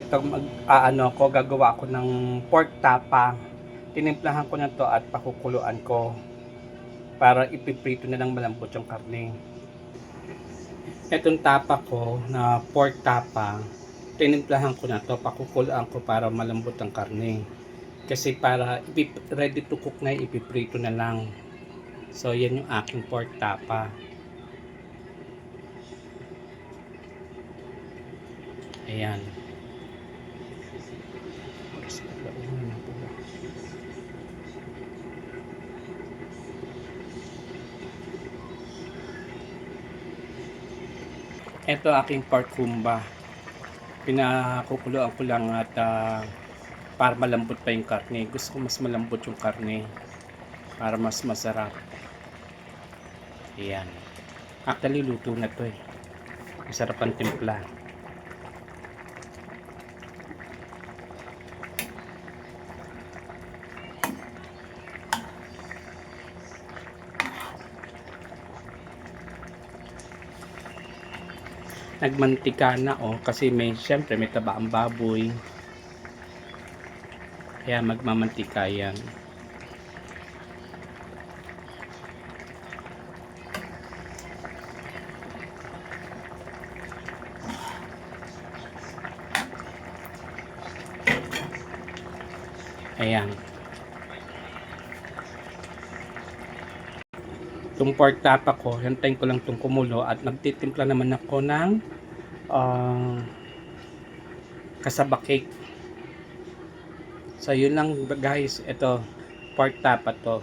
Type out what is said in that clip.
Ito ko, gagawa ako ng pork tapa. Tinimplahan ko na to at pakukuluan ko para ipiprito na lang malambot yung karne. Itong tapa ko na pork tapa, tinimplahan ko na to, pakukuluan ko para malambot ang karne. Kasi para ready to cook na, ipiprito na lang. So yan yung aking pork tapa. Ayan. Ito aking pork kumba. Pinakukuluan ko lang at para malambot pa yung karne. Gusto ko mas malambot yung karne para mas masarap. Ayan. Actually luto na to eh. Masarap ang timpla. Nagmantika na kasi syempre may taba ang baboy. Kaya magmamantika yan. Ayan. Itong pork tapa ko, hintayin ko lang itong kumulo at magtitimpla naman ako ng kasaba cake. So yun lang guys, ito pork tapa to.